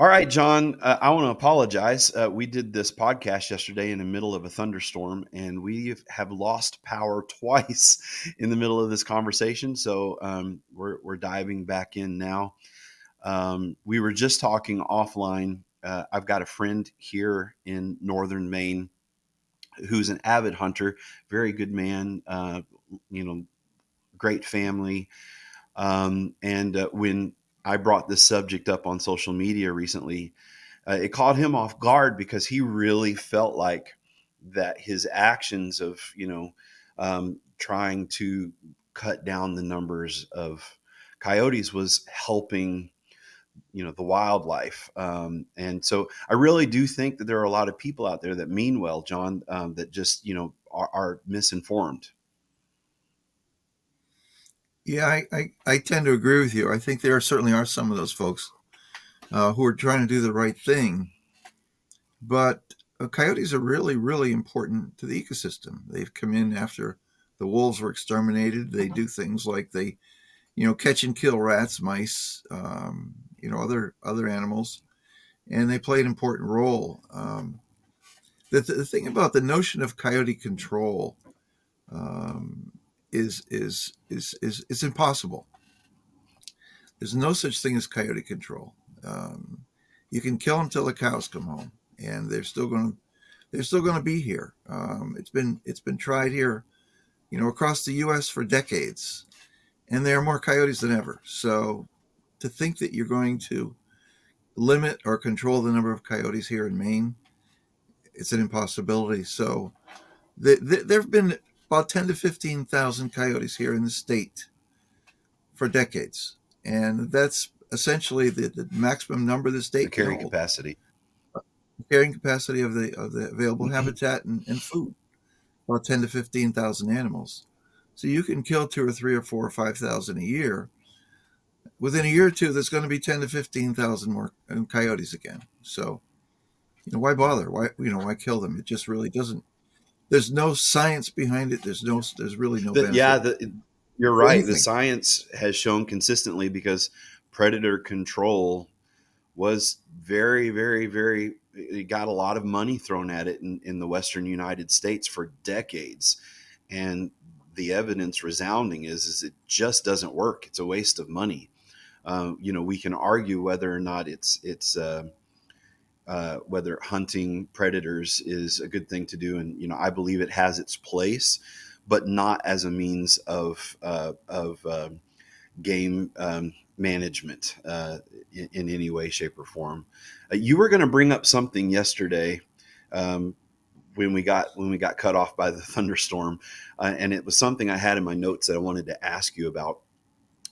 All right, John, I want to apologize. We did this podcast yesterday in the middle of a thunderstorm, and we have lost power twice in the middle of this conversation. So we're diving back in now. We were just talking offline. I've got a friend here in northern Maine who's an avid hunter, very good man, you know, great family. And when I brought this subject up on social media recently, it caught him off guard because he really felt like that his actions of trying to cut down the numbers of coyotes was helping the wildlife. And so I really do think that there are a lot of people out there that mean well, John, that just are misinformed. Yeah, I tend to agree with you. I think there certainly are some of those folks who are trying to do the right thing, but coyotes are really, really important to the ecosystem. They've come in after the wolves were exterminated. They do things like they, catch and kill rats, mice, other animals, and they play an important role. The thing about the notion of coyote control um, is impossible. There's no such thing as coyote control. Um, you can kill them till the cows come home, and they're still going to be here. It's been tried here, across the U.S. for decades, and there are more coyotes than ever. So to think that you're going to limit or control the number of coyotes here in Maine, it's an impossibility. So there have been about 10 to 15,000 coyotes here in the state for decades, and that's essentially the maximum number the The state can carrying hold, capacity. carrying capacity of the available habitat and food, about 10 to 15,000 animals. So you can kill two or three or four or 5,000 a year. Within a year or two, there's going to be 10 to 15,000 more coyotes again. So why bother? Why kill them? It just really doesn't. There's no science behind it. There's really no The, yeah, benefit you're for right. The anything. science has shown consistently because predator control was very, very, very. It got a lot of money thrown at it in the Western United States for decades, and the evidence resounding is it just doesn't work. It's a waste of money. We can argue whether or not it's whether hunting predators is a good thing to do, and I believe it has its place, but not as a means of game management in any way, shape, or form. You were going to bring up something yesterday um, when we got cut off by the thunderstorm, and it was something I had in my notes that I wanted to ask you about.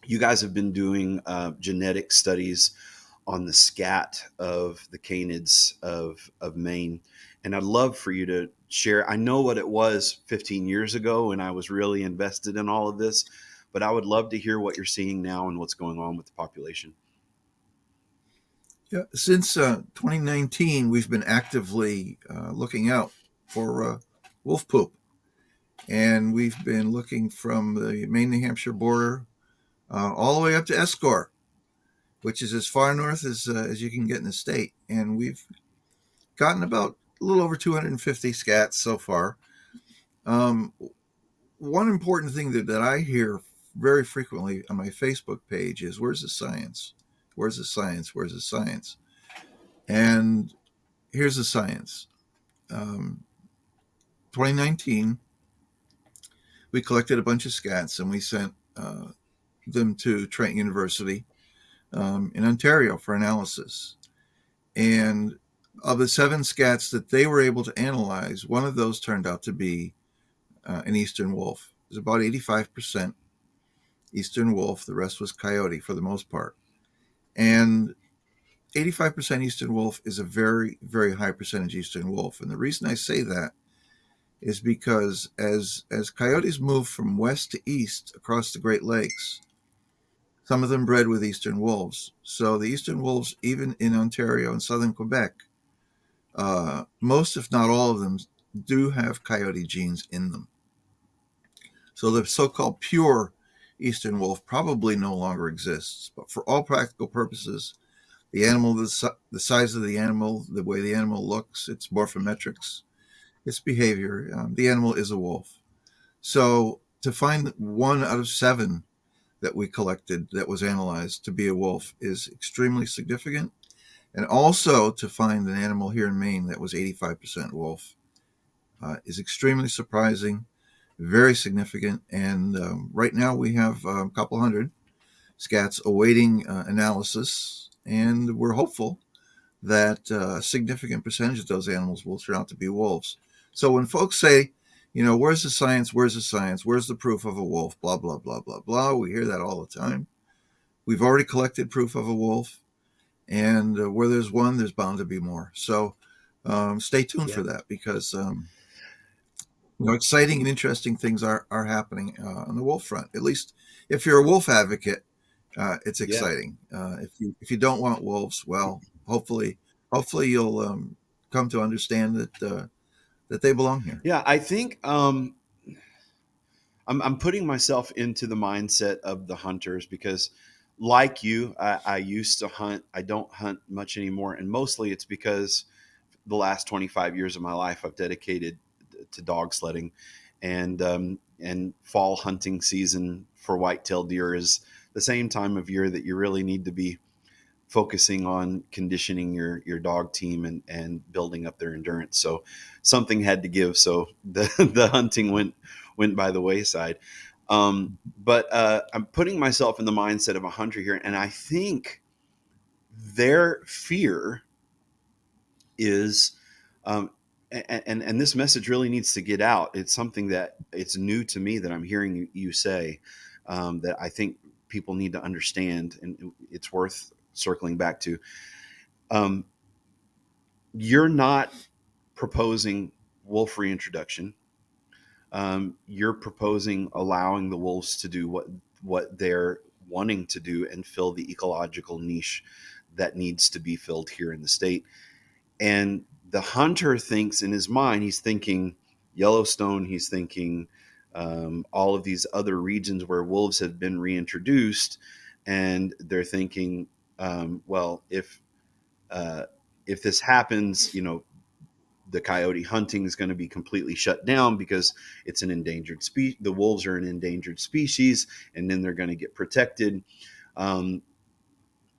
You guys have been doing genetic studies on the scat of the canids of Maine. And I'd love for you to share. I know what it was 15 years ago when I was really invested in all of this, but I would love to hear what you're seeing now and what's going on with the population. Yeah, since 2019, we've been actively looking out for wolf poop, and we've been looking from the Maine-New Hampshire border all the way up to Escort, which is as far north as you can get in the state. And we've gotten about a little over 250 scats so far. Um, One important thing that I hear very frequently on my Facebook page is, "Where's the science? Where's the science? Where's the science?" And here's the science. Um, 2019, we collected a bunch of scats and we sent them to Trent University in Ontario for analysis. And of the 7 scats that they were able to analyze, one of those turned out to be an eastern wolf. It was about 85% eastern wolf. The rest was coyote for the most part. And 85% eastern wolf is a very, very high percentage eastern wolf. And the reason I say that is because as coyotes move from west to east across the Great Lakes, some of them bred with eastern wolves. So the eastern wolves, even in Ontario and southern Quebec, most, if not all of them, do have coyote genes in them. So the so-called pure eastern wolf probably no longer exists. But for all practical purposes, the animal, the size of the animal, the way the animal looks, its morphometrics, its behavior. The animal is a wolf. So to find 1 out of 7 that we collected that was analyzed to be a wolf is extremely significant. And also to find an animal here in Maine that was 85% wolf is extremely surprising, very significant. And right now we have a couple hundred scats awaiting analysis, and we're hopeful that a significant percentage of those animals will turn out to be wolves. So when folks say, where's the science? Where's the science? Where's the proof of a wolf? Blah, blah, blah, blah, blah. We hear that all the time. We've already collected proof of a wolf, and where there's one, there's bound to be more. So stay tuned Yeah. for that, because exciting and interesting things are happening on the wolf front. At least if you're a wolf advocate, it's Yeah. exciting. If you don't want wolves, well, hopefully you'll come to understand that they belong here. Yeah. I think I'm putting myself into the mindset of the hunters because, like you, I used to hunt. I don't hunt much anymore. And mostly it's because the last 25 years of my life I've dedicated to dog sledding, and fall hunting season for white-tailed deer is the same time of year that you really need to be focusing on conditioning your dog team and building up their endurance. So something had to give. So the hunting went by the wayside. But I'm putting myself in the mindset of a hunter here, and I think their fear is, um, and this message really needs to get out. It's something that it's new to me that I'm hearing you say, that I think people need to understand, and it's worth circling back to. Um, you're not proposing wolf reintroduction. You're proposing allowing the wolves to do what they're wanting to do and fill the ecological niche that needs to be filled here in the state. And the hunter thinks in his mind, he's thinking Yellowstone, he's thinking all of these other regions where wolves have been reintroduced, and they're thinking, well, uh, if this happens, the coyote hunting is going to be completely shut down because it's an endangered species. The wolves are an endangered species, and then they're going to get protected. Um,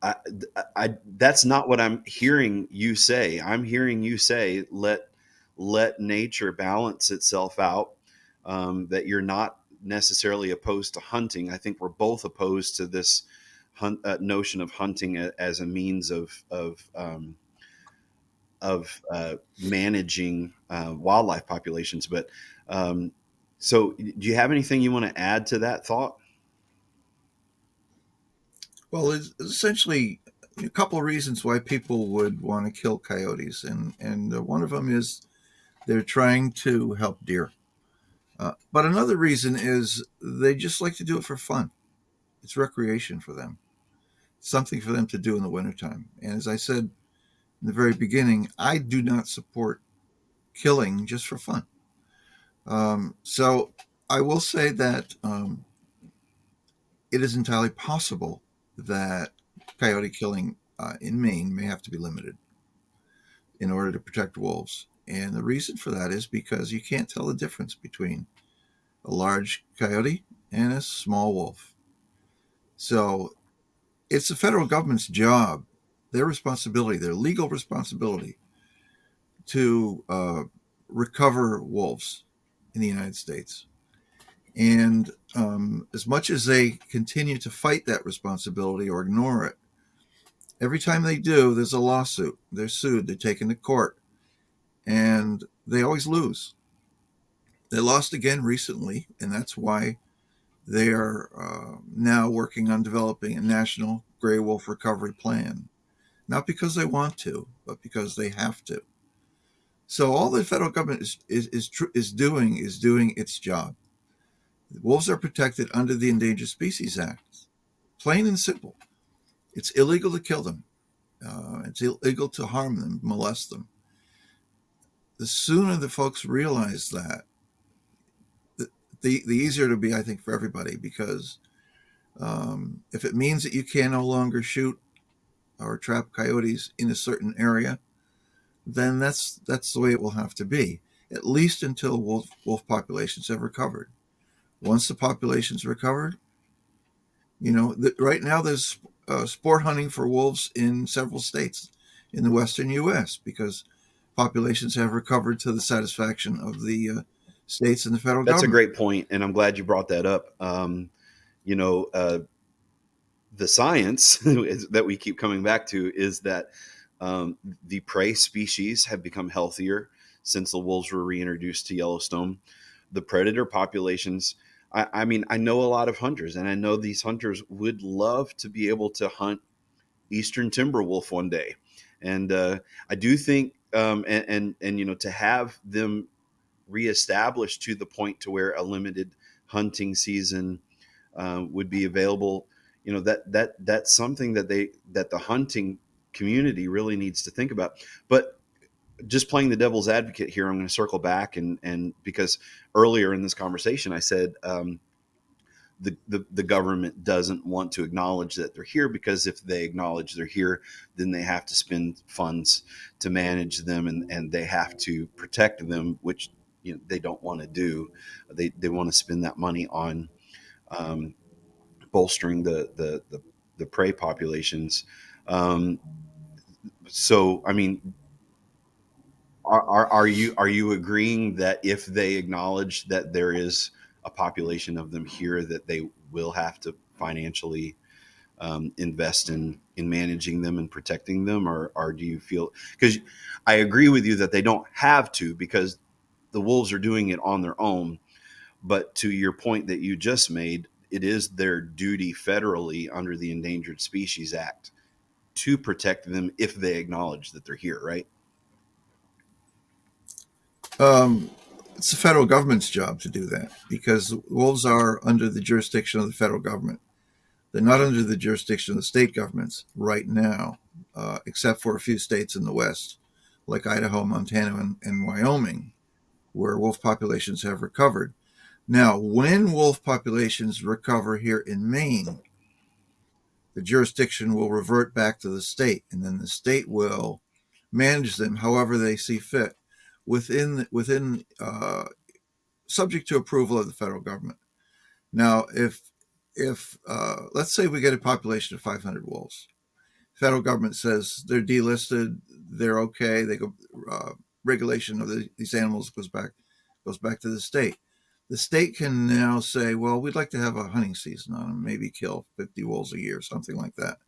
I, that's not what I'm hearing you say. I'm hearing you say let nature balance itself out. That you're not necessarily opposed to hunting. I think we're both opposed to this notion of hunting as a means of managing wildlife populations. But so, do you have anything you want to add to that thought? Well, it's essentially a couple of reasons why people would want to kill coyotes, and one of them is they're trying to help deer. But another reason is they just like to do it for fun. It's recreation for them, something for them to do in the wintertime. And as I said in the very beginning, I do not support killing just for fun. So I will say that it is entirely possible that coyote killing in Maine may have to be limited in order to protect wolves. And the reason for that is because you can't tell the difference between a large coyote and a small wolf. So it's the federal government's job, their responsibility, their legal responsibility to recover wolves in the United States. And as much as they continue to fight that responsibility or ignore it, every time they do, there's a lawsuit. They're sued, they're taken to court, and they always lose. They lost again recently, and that's why they are now working on developing a national gray wolf recovery plan. Not because they want to, but because they have to. So all the federal government is doing its job. Wolves are protected under the Endangered Species Act. Plain and simple. It's illegal to kill them. It's illegal to harm them, molest them. The sooner the folks realize that, the easier it'll be, I think, for everybody. Because if it means that you can no longer shoot or trap coyotes in a certain area, then that's the way it will have to be, at least until wolf populations have recovered. Once the population's recovered, right now there's sport hunting for wolves in several states in the western U.S. because populations have recovered to the satisfaction of the states and the federal That's a government. great point, and I'm glad you brought that up. You know, the science that we keep coming back to is that the prey species have become healthier since the wolves were reintroduced to Yellowstone. The predator populations, I mean, I know a lot of hunters, and I know these hunters would love to be able to hunt eastern timber wolf one day. And I do think, and to have them reestablished to the point to where a limited hunting season would be available, that's something that the hunting community really needs to think about. But just playing the devil's advocate here, I'm going to circle back, and because earlier in this conversation I said the government doesn't want to acknowledge that they're here, because if they acknowledge they're here, then they have to spend funds to manage them, and they have to protect them, which they don't want to do. They want to spend that money on um, bolstering the prey populations. Um, so, I mean, are you agreeing that if they acknowledge that there is a population of them here, that they will have to financially invest in managing them and protecting them, or do you feel, because I agree with you that they don't have to, because the wolves are doing it on their own, but to your point that you just made, it is their duty federally under the Endangered Species Act to protect them if they acknowledge that they're here, right? Um, it's the federal government's job to do that because wolves are under the jurisdiction of the federal government. They're not under the jurisdiction of the state governments right now, except for a few states in the West, like Idaho, Montana, and Wyoming, where wolf populations have recovered. Now, when wolf populations recover here in Maine, the jurisdiction will revert back to the state, and then the state will manage them however they see fit, within subject to approval of the federal government. Now, if let's say we get a population of 500 wolves, federal government says they're delisted, they're okay, they go regulation of these animals goes back to the state. The state can now say, well, we'd like to have a hunting season on them, maybe kill 50 wolves a year, something like that.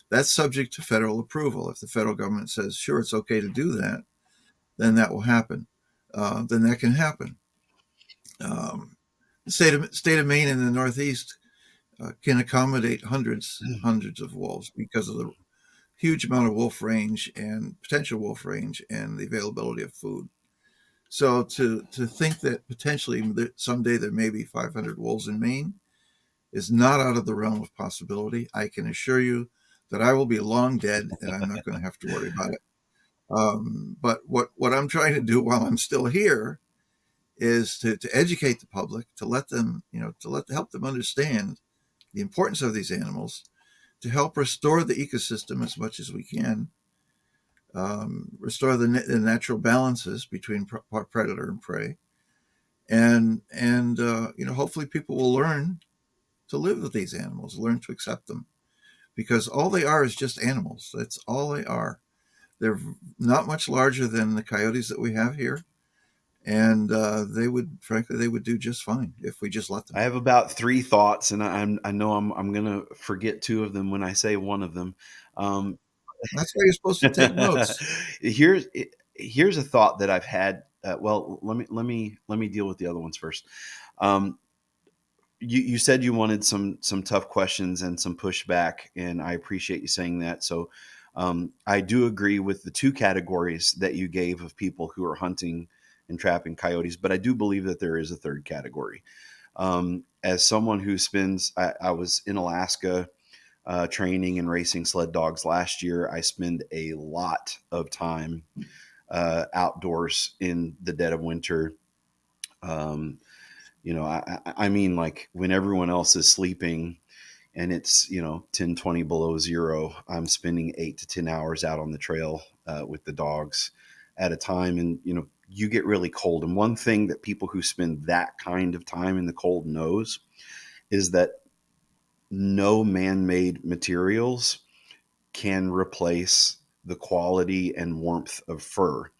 That's subject to federal approval. If the federal government says, sure, it's okay to do that, then that will happen. Then that can happen. Um, the state of Maine in the Northeast can accommodate hundreds of wolves because of the huge amount of wolf range and potential wolf range and the availability of food. So to think that potentially someday there may be 500 wolves in Maine is not out of the realm of possibility. I can assure you that I will be long dead and I'm not going to have to worry about it. But what I'm trying to do while I'm still here is to educate the public, to let them, help them understand the importance of these animals, to help restore the ecosystem as much as we can, restore the natural balances between predator and prey, and hopefully people will learn to live with these animals, learn to accept them, because all they are is just animals. That's all they are. They're not much larger than the coyotes that we have here, and they would do just fine if we just let I them. have about three thoughts, and I know I'm gonna forget two of them when I say one of them. Um, That's why you're supposed to take notes. here's here's a thought that I've had. Well, let me deal with the other ones first. Um, you said you wanted some tough questions and some pushback, and I appreciate you saying that. So I do agree with the two categories that you gave of people who are hunting and trapping coyotes, but I do believe that there is a third category. As someone who I was in Alaska training and racing sled dogs last year. I spend a lot of time outdoors in the dead of winter. Um, I mean, like when everyone else is sleeping and it's 10, 20 below zero, I'm spending 8 to 10 hours out on the trail with the dogs at a time. And you get really cold. And one thing that people who spend that kind of time in the cold knows is that no man-made materials can replace the quality and warmth of fur.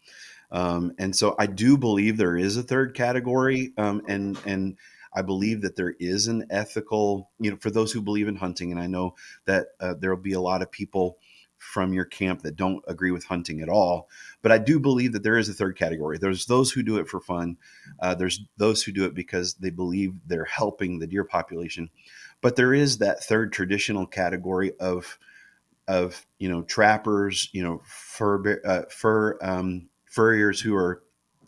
And so I do believe there is a third category, and I believe that there is an ethical, for those who believe in hunting. And I know that there will be a lot of people from your camp that don't agree with hunting at all, but I do believe that there is a third category. There's those who do it for fun. There's those who do it because they believe they're helping the deer population. But there is that third traditional category of trappers, furriers who are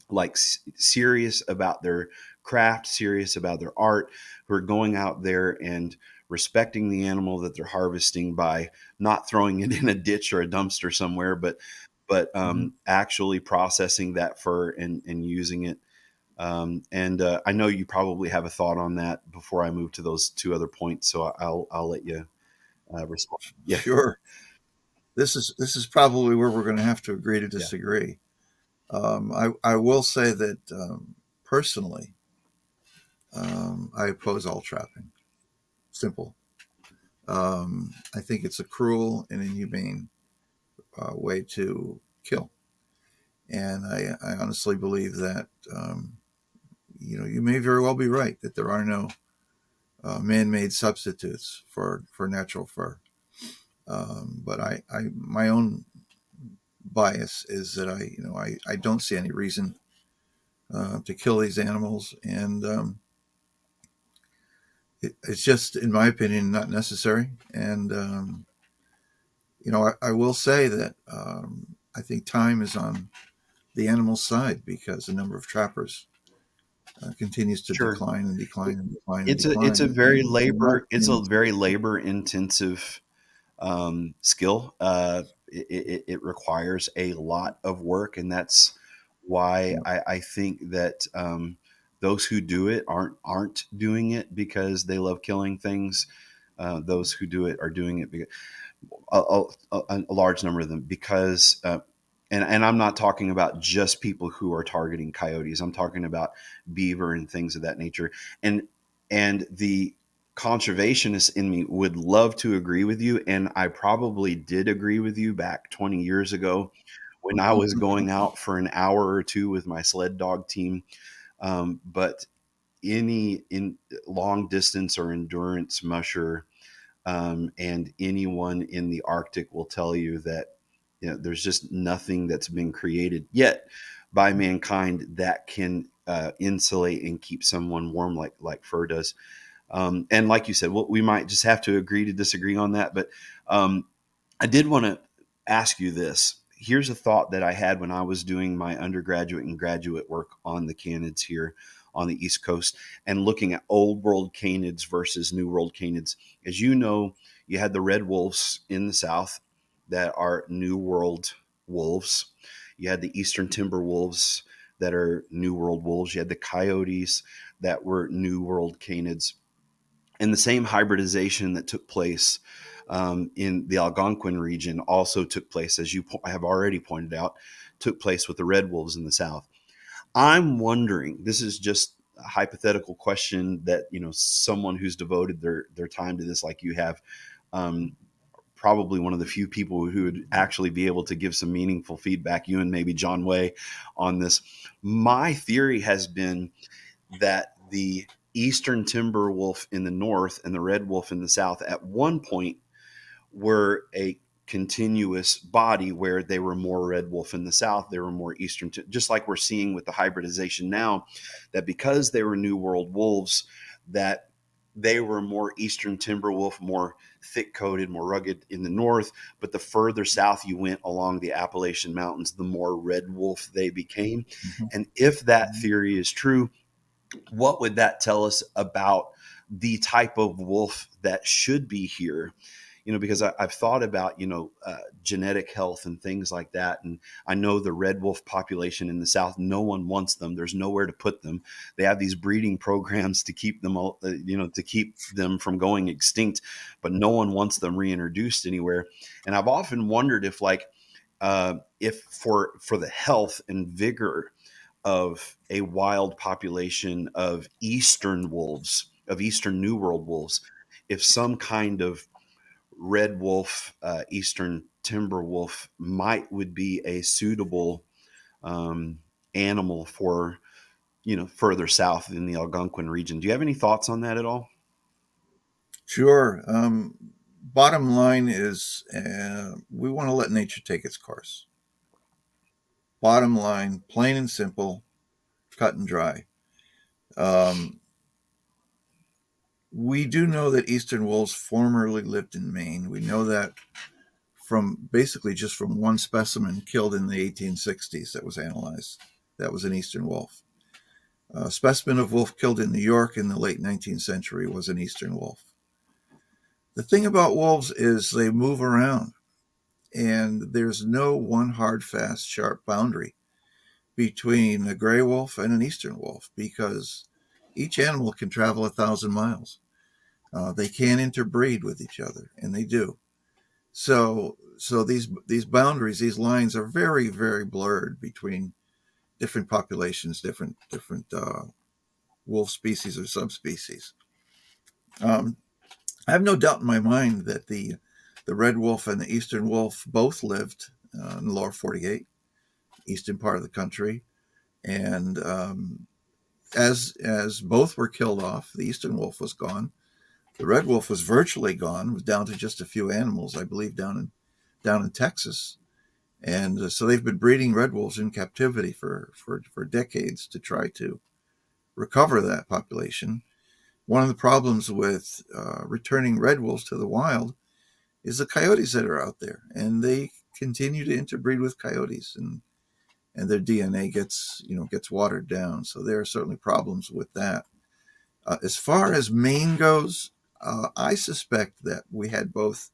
like serious about their craft, serious about their art, who are going out there and respecting the animal that they're harvesting by not throwing it in a ditch or a dumpster somewhere, but actually processing that fur and using it. And I know you probably have a thought on that before I move to those two other points, so I'll let you respond. Yeah, Sure. This is probably where we're going to have to agree to yeah, disagree. I will say that personally, I oppose all trapping. Simple. I think it's a cruel and inhumane way to kill, and I honestly believe that you may very well be right that there are no man-made substitutes for natural fur. But my own bias is that I don't see any reason to kill these animals, and it's just, in my opinion, not necessary. And I will say that I think time is on the animal's side because the number of trappers continues to sure. decline and It, decline and decline and it's a decline. very And in my labor it's opinion, a very labor intensive skill. It requires a lot of work, and that's why I think that those who do it aren't doing it because they love killing things. Those who do it are doing it because a large number of them because and I'm not talking about just people who are targeting coyotes. I'm talking about beaver and things of that nature. And the conservationist in me would love to agree with you, and I probably did agree with you back 20 years ago when I was going out for an hour or two with my sled dog team. But any in long distance or endurance musher, and anyone in the Arctic will tell you that there's just nothing that's been created yet by mankind that can insulate and keep someone warm like fur does. And like you said, we might just have to agree to disagree on that. But um, I did want to ask you this. Here's a thought that I had when I was doing my undergraduate and graduate work on the canids here on the East Coast and looking at old world canids versus new world canids. As you know, you had the red wolves in the South that are new world wolves. You had the eastern timber wolves that are new world wolves. You had the coyotes that were new world canids, and the same hybridization that took place in the Algonquin region also took place, as you have already pointed out, took place with the red wolves in the South. I'm wondering, this is just a hypothetical question that, someone who's devoted their time to this like you have, um, probably one of the few people who would actually be able to give some meaningful feedback, you and maybe John Way, on this. My theory has been that the eastern timber wolf in the north and the red wolf in the south at one point were a continuous body where they were more red wolf in the south, they were more eastern, just like we're seeing with the hybridization now, that because they were new world wolves, that they were more eastern timber wolf, more thick coated, more rugged in the north. But the further south you went along the Appalachian Mountains, the more red wolf they became. And if that theory is true, what would that tell us about the type of wolf that should be here? because I've thought about, genetic health and things like that. And I know the red wolf population in the South, no one wants them. There's nowhere to put them. They have these breeding programs to keep them, to keep them from going extinct, but no one wants them reintroduced anywhere. And I've often wondered if for the health and vigor of a wild population of eastern wolves, of eastern New World wolves, if some kind of red wolf, eastern timber wolf would be a suitable um, animal for further south in the Algonquin region. Do you have any thoughts on that at all? Sure. Bottom line is we want to let nature take its course. Bottom line, plain and simple, cut and dry. Um, we do know that eastern wolves formerly lived in Maine. We know that from basically just from one specimen killed in the 1860s that was analyzed. That was an eastern wolf. A specimen of wolf killed in New York in the late 19th century was an eastern wolf. The thing about wolves is they move around, and there's no one hard, fast, sharp boundary between a gray wolf and an eastern wolf because each animal can travel 1,000 miles. They can interbreed with each other, and they do. So these boundaries, these lines are very, very blurred between different populations, different wolf species or subspecies. Um, I have no doubt in my mind that the red wolf and the eastern wolf both lived in the lower 48, eastern part of the country, and as both were killed off, the eastern wolf was gone. The red wolf was virtually gone, was down to just a few animals, I believe, down in Texas. And so they've been breeding red wolves in captivity for decades to try to recover that population. One of the problems with returning red wolves to the wild is the coyotes that are out there, and they continue to interbreed with coyotes, and their DNA gets watered down. So there are certainly problems with that. As far as Maine goes, I suspect that we had both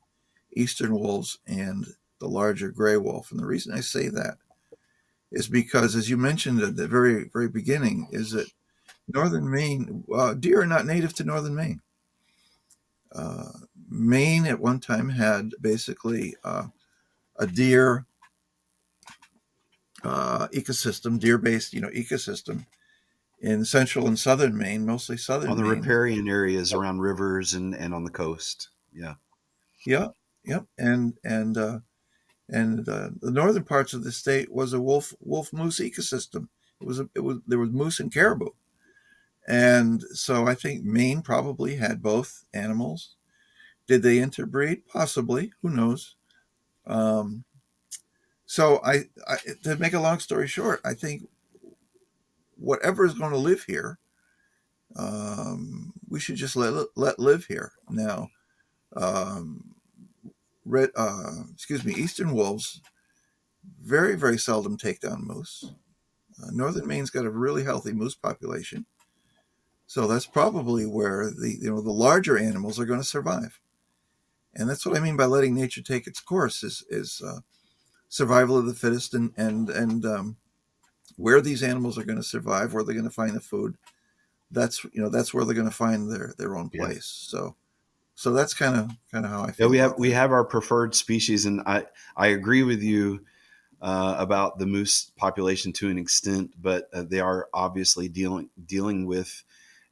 eastern wolves and the larger gray wolf, and the reason I say that is because, as you mentioned at the very very beginning, is that northern Maine deer are not native to northern Maine. Uh, Maine at one time had basically a deer ecosystem, deer-based ecosystem in central and southern Maine, mostly On southern the Maine. riparian areas around rivers and on the coast. Yeah. Yeah, yeah, and the northern parts of the state was a wolf moose ecosystem. It was there was moose and caribou, and so I think Maine probably had both animals. Did they interbreed? Possibly. Who knows? Um, so to make a long story short, I think whatever is going to live here, we should just let live here. Now, um, eastern wolves very very seldom take down moose. Northern Maine's got a really healthy moose population, so that's probably where the larger animals are going to survive. And that's what I mean by letting nature take its course is survival of the fittest, and where these animals are going to survive, where they're going to find the food. That's where they're going to find their own Yeah. place. So that's kind of how I Yeah, feel we have about we that. have our preferred species, and I agree with you about the moose population to an extent, but they are obviously dealing with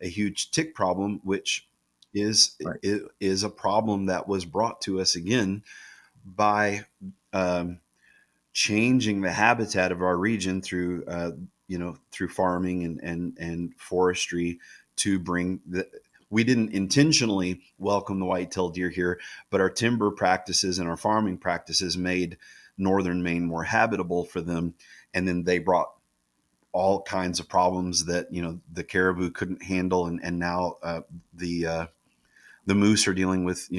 a huge tick problem, which is Right. is a problem that was brought to us again by um, changing the habitat of our region through through farming and forestry to bring the we didn't intentionally welcome the white-tailed deer here, but our timber practices and our farming practices made northern Maine more habitable for them, and then they brought all kinds of problems that the caribou couldn't handle, and now the the moose are dealing with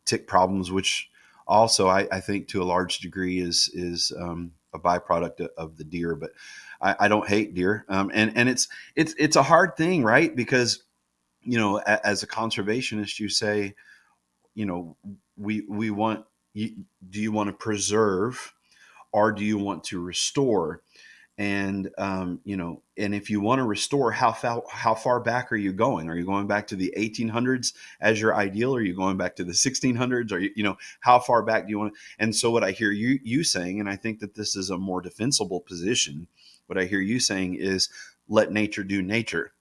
tick problems, which also I think to a large degree is a byproduct of the deer. But I don't hate deer, and it's a hard thing, right? Because as a conservationist, you say, you know we want you, do you want to preserve or do you want to restore? And and if you want to restore, how far back are you going? Are you going back to the 1800s as your ideal? Or are you going back to the 1600s? Or how far back do you want? And so what I hear you saying, and I think that this is a more defensible position, what I hear you saying is let nature do nature.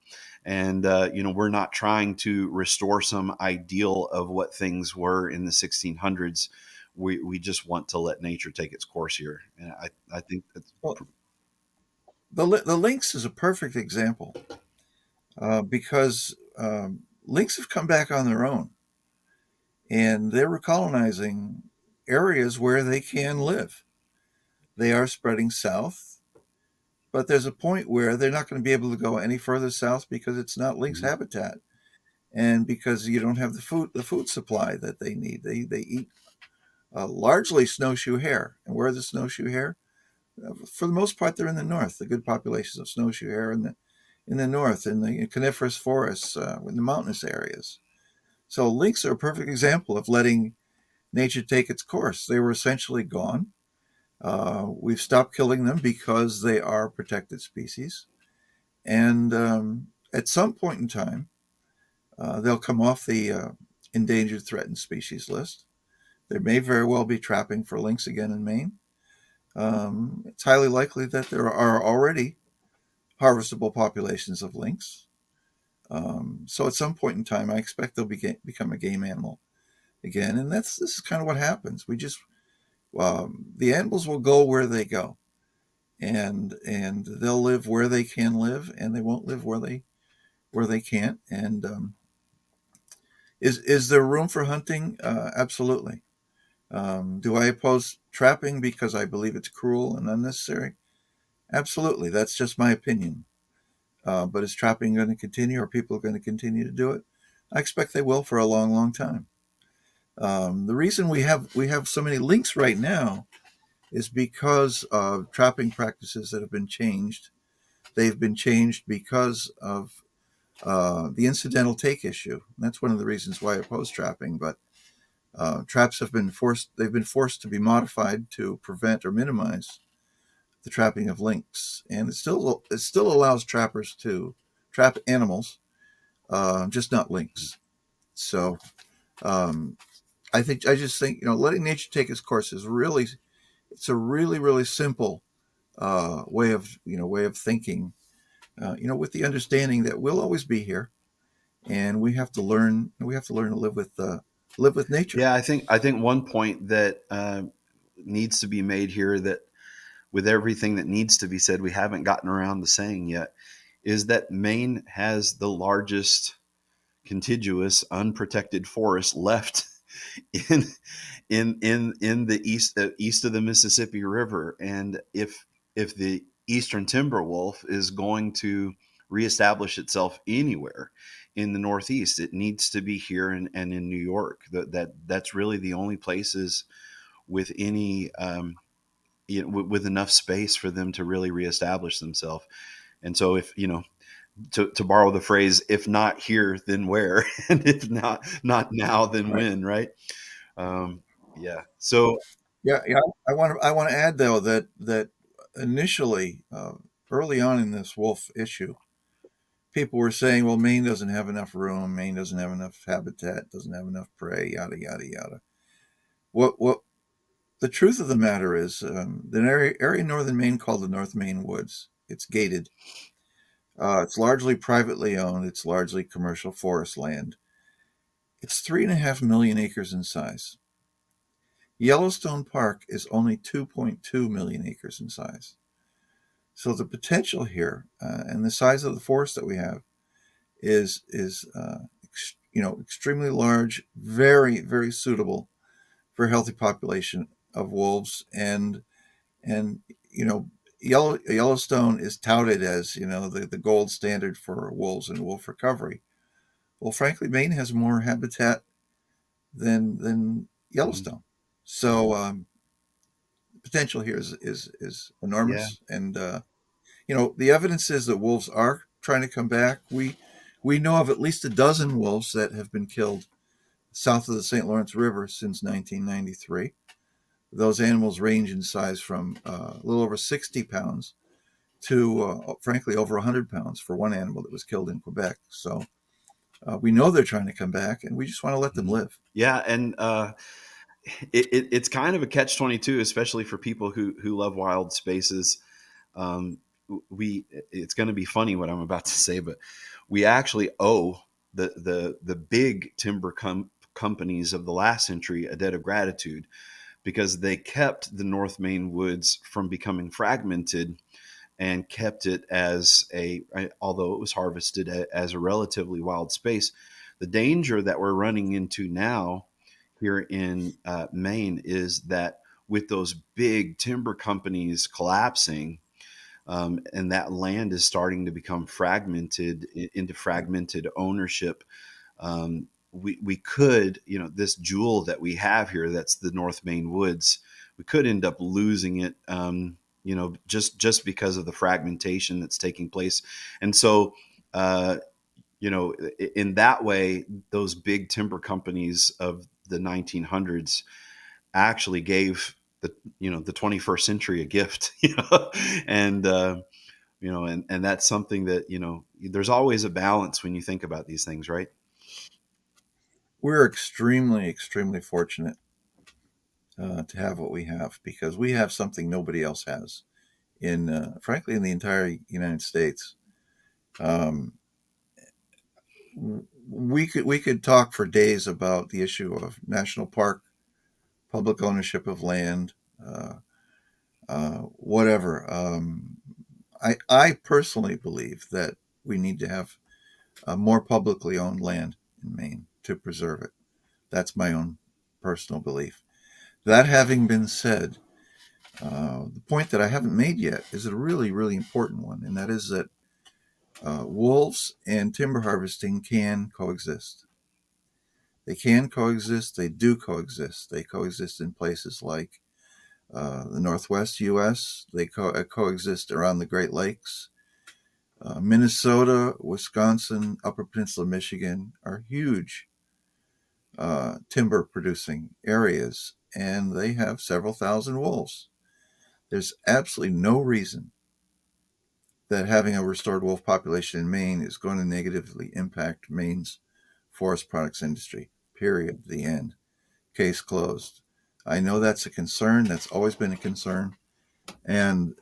And we're not trying to restore some ideal of what things were in the 1600s. We just want to let nature take its course here, and I think that's Well, the lynx is a perfect example because lynx have come back on their own and they're recolonizing areas where they can live. They are spreading south, but there's a point where they're not going to be able to go any further south because it's not lynx Mhm. habitat, and because you don't have the food supply that they need. They eat largely snowshoe hare, and where are the snowshoe hare? For the most part, they're in the north. The good populations of snowshoe hare in the north, in the coniferous forests, in the mountainous areas. So lynx are a perfect example of letting nature take its course. They were essentially gone. We've stopped killing them because they are protected species. And at some point in time, they'll come off the endangered threatened species list. There may very well be trapping for lynx again in Maine. It's highly likely that there are already harvestable populations of lynx. So at some point in time, I expect they'll become a game animal again, and this is kind of what happens. We just the animals will go where they go, and they'll live where they can live, and they won't live where they can't. And is there room for hunting? Absolutely. Do I oppose trapping because I believe it's cruel and unnecessary? Absolutely. That's just my opinion. But is trapping going to continue? Are people going to continue to do it? I expect they will for a long, long time. The reason we have so many lynx right now is because of trapping practices that have been changed. They've been changed because of the incidental take issue. And that's one of the reasons why I oppose trapping. But traps have been forced. They've been forced to be modified to prevent or minimize the trapping of lynx, and it still allows trappers to trap animals, just not lynx. So um, I just think letting nature take its course is really it's a really really simple way of thinking. With the understanding that we'll always be here, and we have to learn to live with nature. Yeah, I think one point that needs to be made here, that with everything that needs to be said, we haven't gotten around to saying yet, is that Maine has the largest contiguous unprotected forest left in in the east of the Mississippi River. And if the eastern timber wolf is going to reestablish itself anywhere in the Northeast, it needs to be here and in New York. That's really the only places with any with enough space for them to really reestablish themselves. And so, if to borrow the phrase, if not here, then where? And if not now, then Right. when? Right? Um, yeah. So Yeah, yeah. I want to add though that initially, early on in this wolf issue, people were saying, "Well, Maine doesn't have enough room. Maine doesn't have enough habitat. Doesn't have enough prey. Yada yada yada." What the truth of the matter is, the area in northern Maine called the North Maine Woods. It's gated. It's largely privately owned. It's largely commercial forest land. It's 3.5 million acres in size. Yellowstone Park is only 2.2 million acres in size. So the potential here and the size of the forest that we have is extremely large, very very suitable for a healthy population of wolves. And Yellowstone is touted as the gold standard for wolves and wolf recovery. Well, frankly, Maine has more habitat than mhm, Yellowstone. So the potential here is yeah, enormous. And the evidence is that wolves are trying to come back. We know of at least a dozen wolves that have been killed south of the St. Lawrence River since 1993. Those animals range in size from a little over 60 pounds to, frankly, over 100 pounds for one animal that was killed in Quebec. So we know they're trying to come back, and we just want to let them live. Yeah, and it's kind of a catch-22, especially for people who love wild spaces. Um, we it's going to be funny what I'm about to say, but we actually owe the big timber companies of the last century a debt of gratitude because they kept the North Maine woods from becoming fragmented and kept it as although it was harvested as a relatively wild space. The danger that we're running into now here in Maine is that with those big timber companies collapsing, and that land is starting to become fragmented into fragmented ownership. We could, this jewel that we have here, that's the North Maine woods, we could end up losing it, just because of the fragmentation that's taking place. And so, in that way, those big timber companies of the 1900s actually gave the 21st century a gift, and and that's something that, there's always a balance when you think about these things, right? We're extremely, extremely fortunate to have what we have because we have something nobody else has frankly, in the entire United States. Um, we could talk for days about the issue of national park, public ownership of land, uh, whatever. I personally believe that we need to have more publicly owned land in Maine to preserve it. That's my own personal belief. That having been said, the point that I haven't made yet is a really, really important one, and that is that wolves and timber harvesting can coexist. They can coexist. They do coexist. They coexist in places like the Northwest U.S. They coexist around the Great Lakes. Minnesota, Wisconsin, Upper Peninsula, Michigan are huge timber producing areas, and they have several thousand wolves. There's absolutely no reason that having a restored wolf population in Maine is going to negatively impact Maine's forest products industry. Period. The end. Case closed. I know that's a concern. That's always been a concern. And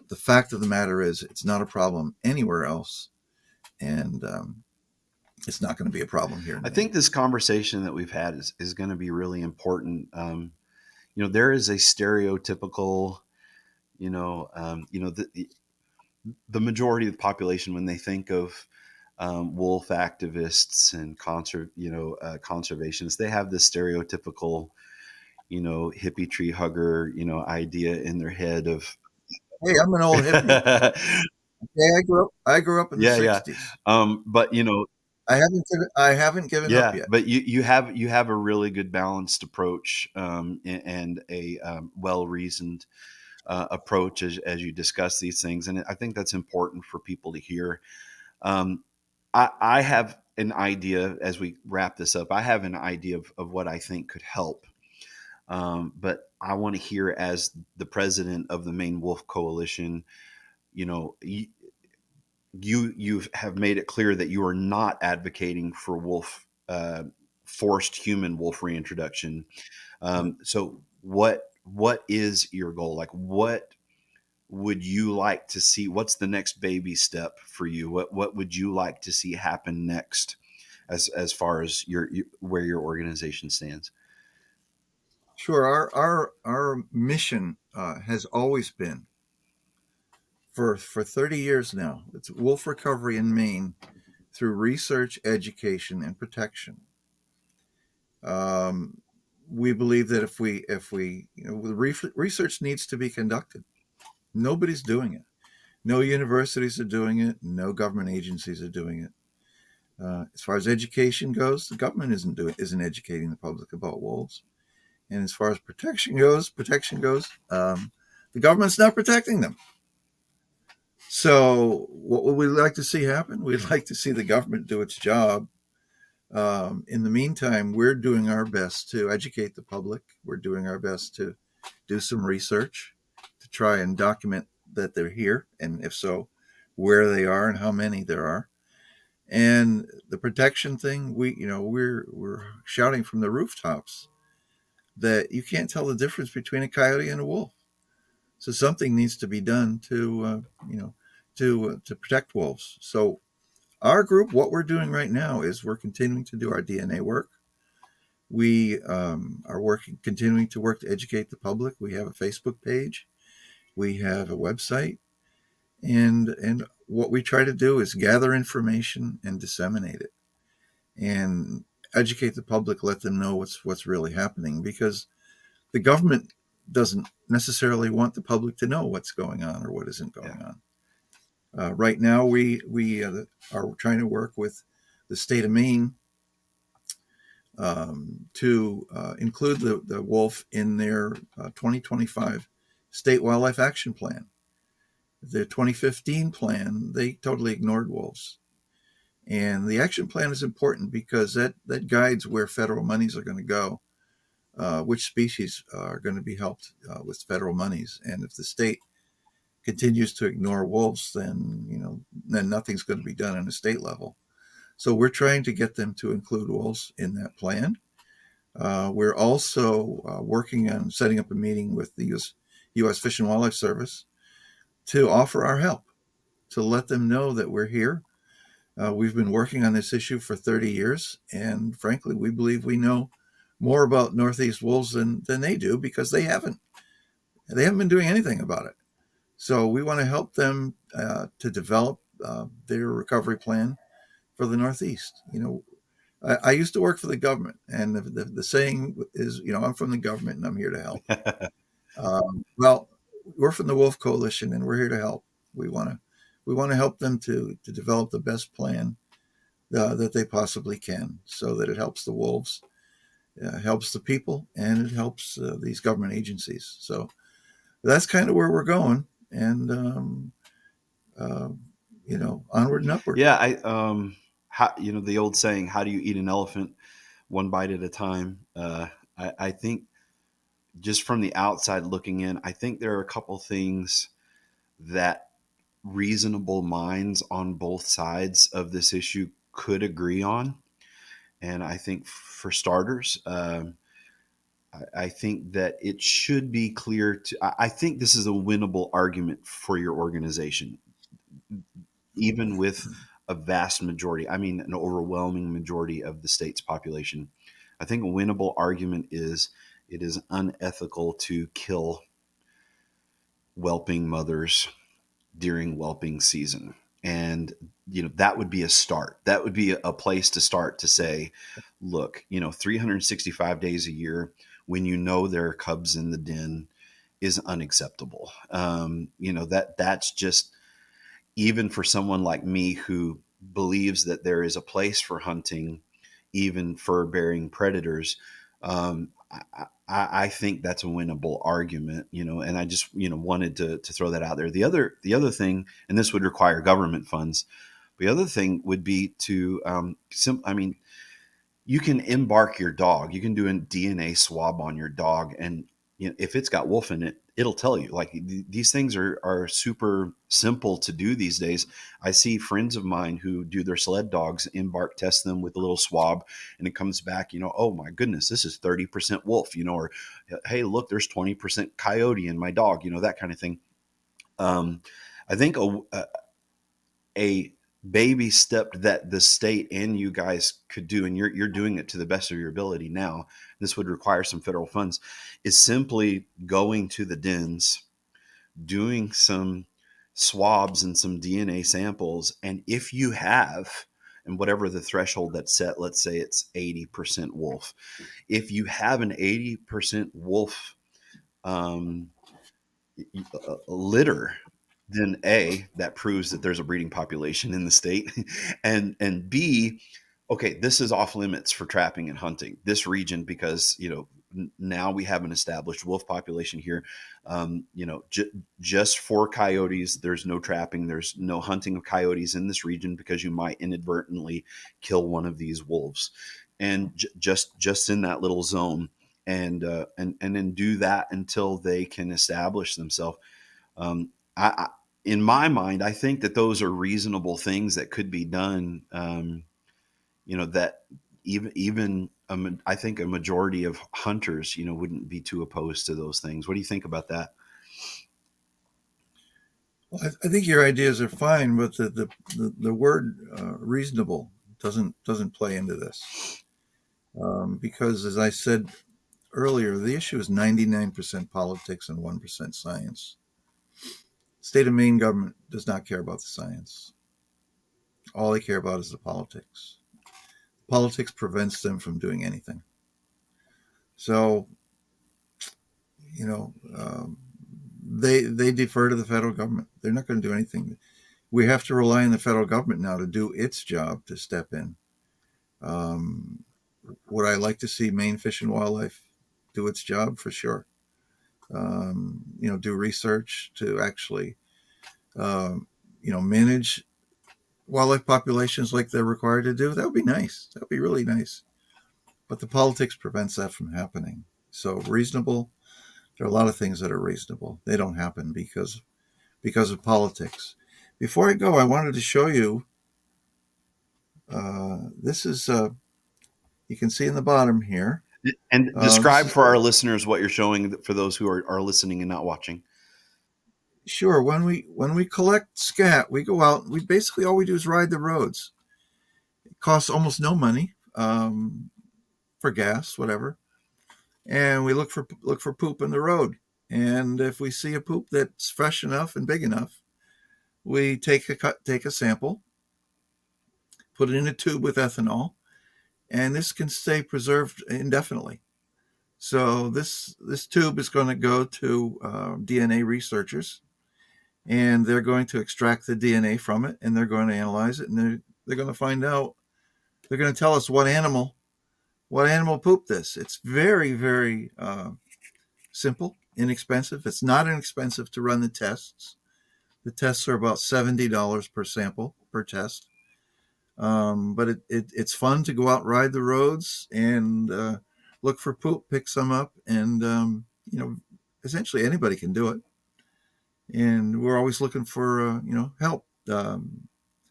the fact of the matter is, it's not a problem anywhere else. And it's not going to be a problem here in I Maine. think this conversation that we've had is going to be really important. There is a stereotypical, the majority of the population, when they think of wolf activists and conservationists, they have this stereotypical, hippie tree hugger, idea in their head of Hey, I'm an old hippie. yeah, Okay, I grew up in the yeah. '60s. But I haven't given up yeah, yet. but you have a really good balanced approach, and a well reasoned approach as you discuss these things, and I think that's important for people to hear. Um, I have an idea as we wrap this up. I have an idea of what I think could help, but I want to hear, as the president of the Maine Wolf Coalition, you know, you have made it clear that you are not advocating for forced human wolf reintroduction. Right. So what is your goal? Like, what would you like to see? What's the next baby step for you? What would you like to see happen next, as far as where your organization stands? Sure. Our mission has always been for 30 years now. It's wolf recovery in Maine through research, education, and protection. Um, we believe that if we research needs to be conducted. Nobody's doing it. No universities are doing it. No government agencies are doing it. As far as education goes, the government isn't educating the public about wolves. And as far as protection goes, the government's not protecting them. So, what would we like to see happen? We'd like to see the government do its job In the meantime, we're doing our best to educate the public. We're doing our best to do some research to try and document that they're here, and if so, where they are and how many there are. And the protection thing, we're shouting from the rooftops that you can't tell the difference between a coyote and a wolf. So something needs to be done to protect wolves. So our group, what we're doing right now is we're continuing to do our DNA work. We are continuing to work to educate the public. We have a Facebook page. We have a website, and what we try to do is gather information and disseminate it, and educate the public, let them know what's really happening, because the government doesn't necessarily want the public to know what's going on or what isn't Yeah. going on. Right now, we are trying to work with the state of Maine to include the wolf in their 2025 State Wildlife Action Plan. The 2015 plan, they totally ignored wolves. And the action plan is important because that guides where federal monies are going to go, which species are going to be helped with federal monies. And if the state continues to ignore wolves, then nothing's going to be done on a state level. So we're trying to get them to include wolves in that plan. We're also working on setting up a meeting with the U.S. Fish and Wildlife Service to offer our help, to let them know that we're here. We've been working on this issue for 30 years, and frankly, we believe we know more about Northeast wolves than they do, because they haven't been doing anything about it. So we want to help them to develop their recovery plan for the Northeast. I used to work for the government, and the saying is, I'm from the government and I'm here to help. Well, we're from the Wolf Coalition, and we're here to help. We want to help them to develop the best plan that they possibly can, so that it helps the wolves, helps the people, and it helps these government agencies. So that's kind of where we're going, and uh, onward and upward. Yeah. The old saying, how do you eat an elephant? One bite at a time. I think just from the outside looking in, I think there are a couple things that reasonable minds on both sides of this issue could agree on. And I think, for starters, I think that it should be clear to, I think this is a winnable argument for your organization, even with a vast majority, I mean, an overwhelming majority of the state's population. I think a winnable argument is it is unethical to kill whelping mothers during whelping season. And, that would be a start. That would be a place to start, to say, look, 365 days a year, when there are cubs in the den, is unacceptable. That's just, even for someone like me who believes that there is a place for hunting, even fur bearing predators. I think that's a winnable argument, and I just, wanted to throw that out there. The other thing, and this would require government funds. The other thing would be to, I mean, you can embark your dog. You can do a DNA swab on your dog, and if it's got wolf in it, it'll tell you. Like, these things are super simple to do these days. I see friends of mine who do their sled dogs, embark test them with a little swab, and it comes back, oh my goodness, this is 30% wolf, or hey, look, there's 20% coyote in my dog, that kind of thing. I think a baby step that the state and you guys could do, and you're doing it to the best of your ability now, this would require some federal funds, is simply going to the dens, doing some swabs and some DNA samples. And if you have, and whatever the threshold that's set, let's say it's 80% wolf, if you have an 80% wolf litter, then A, that proves that there's a breeding population in the state, and B, okay, this is off limits for trapping and hunting this region, because now we have an established wolf population here. Just for coyotes, there's no trapping, there's no hunting of coyotes in this region because you might inadvertently kill one of these wolves, and just in that little zone, and then do that until they can establish themselves. I in my mind, I think that those are reasonable things that could be done. That I think a majority of hunters, wouldn't be too opposed to those things. What do you think about that? Well, I think your ideas are fine, but the word reasonable doesn't play into this, because, as I said earlier, the issue is 99% politics and 1% science. State of Maine government does not care about the science. All they care about is the politics. Politics prevents them from doing anything. So, you know, they defer to the federal government. They're not going to do anything. We have to rely on the federal government now to do its job, to step in. Um, would I like to see Maine Fish and Wildlife do its job? For sure. Do research to actually, manage wildlife populations like they're required to do. That would be nice. That would be really nice. But the politics prevents that from happening. So reasonable. There are a lot of things that are reasonable. They don't happen because of politics. Before I go, I wanted to show you. This is you can see in the bottom here. And This describe is for our listeners what you're showing for those who are listening and not watching. Sure. When we collect scat, we go out. We basically all we do is ride the roads. It costs almost no money for gas, whatever, and we look for poop in the road. And if we see a poop that's fresh enough and big enough, we take a sample, put it in a tube with ethanol, and this can stay preserved indefinitely. So this tube is going to go to DNA researchers, and they're going to extract the DNA from it, and they're going to analyze it, and they're going to find out. They're going to tell us what animal pooped this. It's very, very simple, inexpensive. It's not inexpensive to run the tests. The tests are about $70 per sample per test. But it's fun to go out and ride the roads and look for poop, pick some up, and essentially anybody can do it. And we're always looking for help. And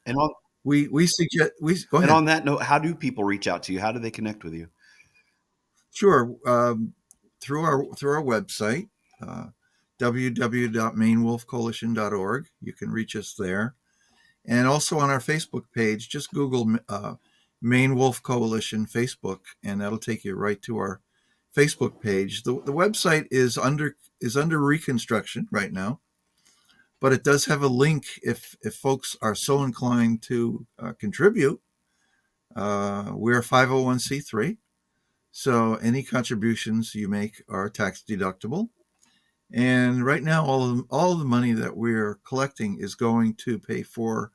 on We suggest we go and ahead. on that note, how do people reach out to you? How do they connect with you? Sure. Through our website, uh, www.mainewolfcoalition.org. You can reach us there, and also on our Facebook page. Just Google Maine Wolf Coalition Facebook, and that'll take you right to our Facebook page. The website is under reconstruction right now, but it does have a link if folks are so inclined to contribute. We're 501c3. So any contributions you make are tax deductible. And right now, all of the money that we're collecting is going to pay for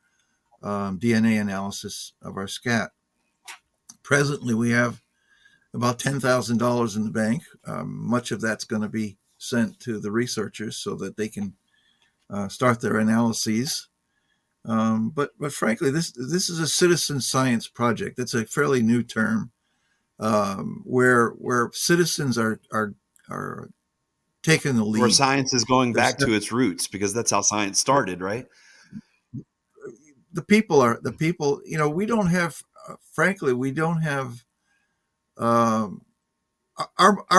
DNA analysis of our scat. Presently, we have about $10,000 in the bank. Much of that's going to be sent to the researchers so that they can start their analyses. But frankly, this is a citizen science project. That's a fairly new term. Where citizens are taking the Where lead. science is going There's back to its roots, because that's how science started, right? the people. We don't have, frankly, we don't have. Our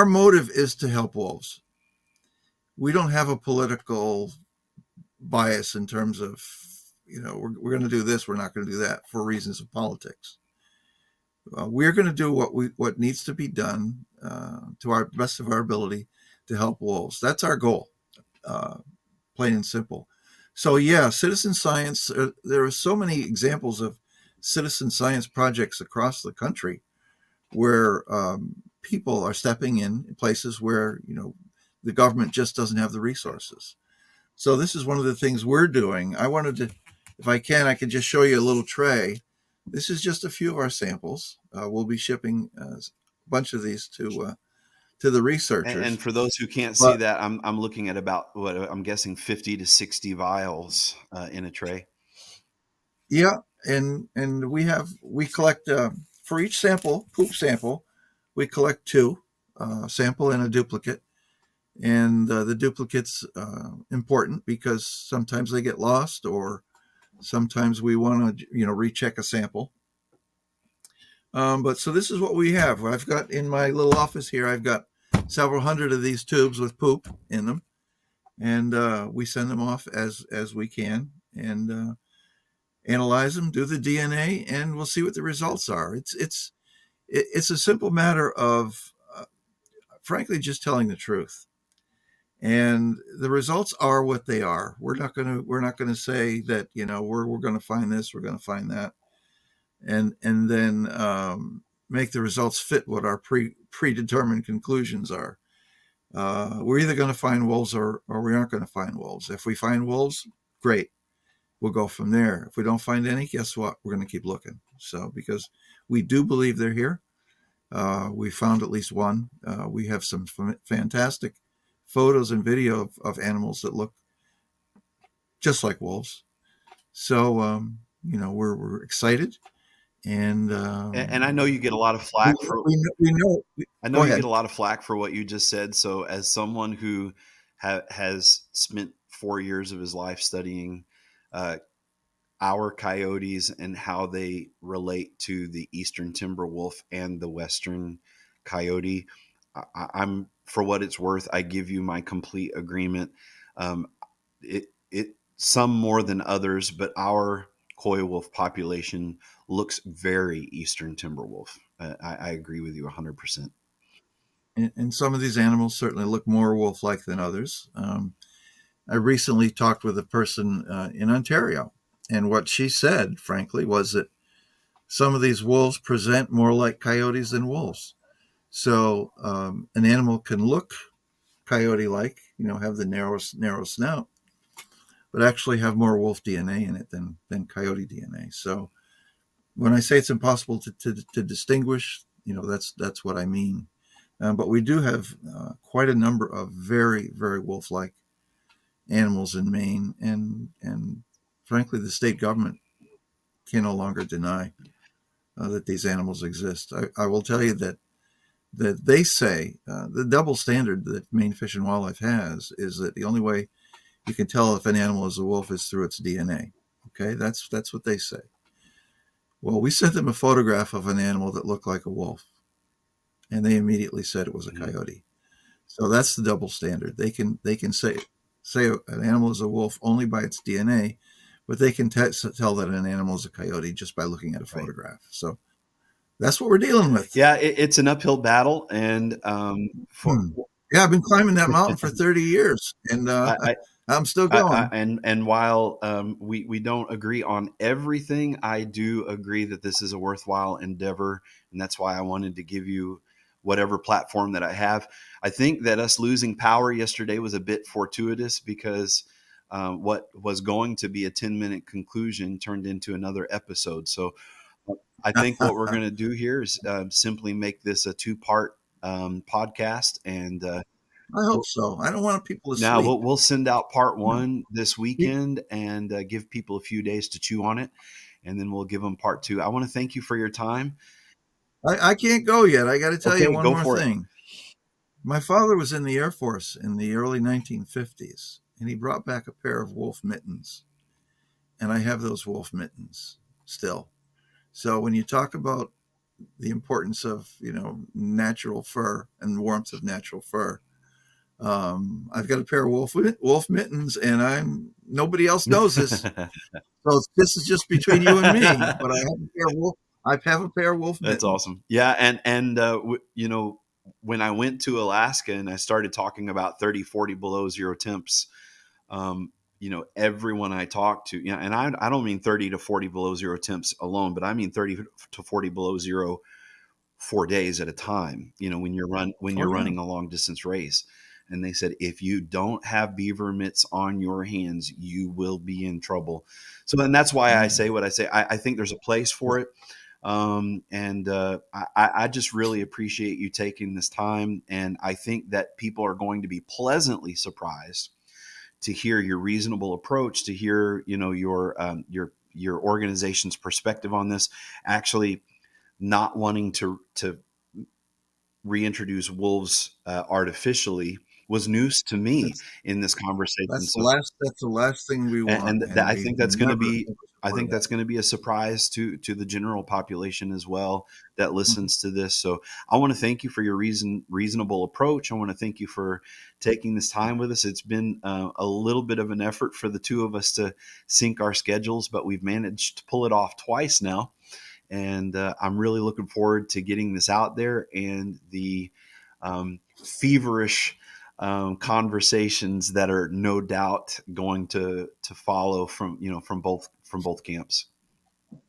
motive is to help wolves. We don't have a political bias in terms of we're going to do this, we're not going to do that for reasons of politics. We're going to do what needs to be done to our best of our ability to help wolves. That's our goal, plain and simple. So yeah, citizen science. There are so many examples of citizen science projects across the country where people are stepping in places where the government just doesn't have the resources. So this is one of the things we're doing. I wanted to, if I could just show you a little tray. This is just a few of our samples. We'll be shipping a bunch of these to to the And researchers. for those who can't see But that, I'm looking at about what I'm guessing 50 to 60 vials in a tray. yeah, and we collect for each sample, poop sample, we collect two, sample and a duplicate. And the duplicate's important because sometimes they get lost, or sometimes we want to recheck a sample. But so this is what we have. I've got in my little office here. I've got several hundred of these tubes with poop in them, and we send them off as we can, and analyze them, do the DNA, and we'll see what the results are. It's a simple matter of, frankly, just telling the truth. And the results are what they are. We're not gonna say that we're going to find this, we're going to find that, and then make the results fit what our predetermined conclusions are. We're either going to find wolves, or we aren't going to find wolves. If we find wolves, great, we'll go from there. If we don't find any, guess what? We're going to keep looking. So because we do believe they're here, we found at least one. We have some fantastic photos and video of animals that look just like wolves. So we're excited, and And I know you get a lot of flack for we know. I know Go you get ahead. a lot of flack for what you just said. So, as someone who has spent 4 years of his life studying uh, our coyotes and how they relate to the eastern timber wolf and the western coyote, I'm for what it's worth. I give you my complete agreement. It some more than others, but our coy wolf population looks very eastern timber wolf. I agree with you 100%. And some of these animals certainly look more wolf-like than others. I recently talked with a person in Ontario, and what she said, frankly, was that some of these wolves present more like coyotes than wolves. So an animal can look coyote-like, have the narrow snout, but actually have more wolf DNA in it than coyote DNA. So when I say it's impossible to distinguish, that's what I mean. But we do have quite a number of very, very wolf-like animals in Maine, and frankly, the state government can no longer deny that these animals exist. I will tell you that they say the double standard that Maine Fish and Wildlife has is that the only way you can tell if an animal is a wolf is through its DNA. Okay, that's what they say. Well, we sent them a photograph of an animal that looked like a wolf, and they immediately said it was a Mhm. coyote. So that's the double standard. They can say an animal is a wolf only by its DNA, but they can tell that an animal is a coyote just by looking at a Right. photograph. So that's what we're dealing with. Yeah, it's an uphill battle, and for Hmm. Yeah, I've been climbing that mountain for 30 years, and I, I'm still I going. and while we don't agree on everything, I do agree that this is a worthwhile endeavor, and that's why I wanted to give you whatever platform that I have. I think that us losing power yesterday was a bit fortuitous because what was going to be a 10-minute conclusion turned into another episode. So I think what we're going to do here is simply make this a two-part podcast, and I hope so. I don't want people to now sleep. we'll send out part You know, one this weekend and give people a few days to chew on it, and then we'll give them part two. I want to thank you for your time. I can't go yet. I got to tell you Okay, one go more for it. thing. My father was in the Air Force in the early 1950s, and he brought back a pair of wolf mittens, and I have those wolf mittens still. So when you talk about the importance of natural fur and the warmth of natural fur, I've got a pair of wolf mittens, and I'm nobody else knows this. So this is just between you and me. But I have a pair of wolf That's mittens. awesome. Yeah, and when I went to Alaska and I started talking about 30, 40 below zero temps, um, everyone I talked to, and I don't mean 30 to 40 below zero temps alone, but I mean 30 to 40 below zero 4 days at a time, when Oh you're yeah. running a long distance race. And they said, if you don't have beaver mitts on your hands, you will be in trouble. So, and that's why I Mm. say what I say. I think there's a place for it. I just really appreciate you taking this time. And I think that people are going to be pleasantly surprised to hear your reasonable approach, to hear, your organization's perspective on this. Actually, not wanting to reintroduce wolves artificially was news to me That's in this conversation. that's the So, last thing we want, and I we think that's going to never be, I support think that. that's going to be a surprise to the general population as well that Mhm. listens to this. So I want to thank you for your reasonable approach. I want to thank you for taking this time with us. It's been a little bit of an effort for the two of us to sync our schedules, but we've managed to pull it off twice now. And I'm really looking forward to getting this out there, and the feverish conversations that are no doubt going to follow from from both camps.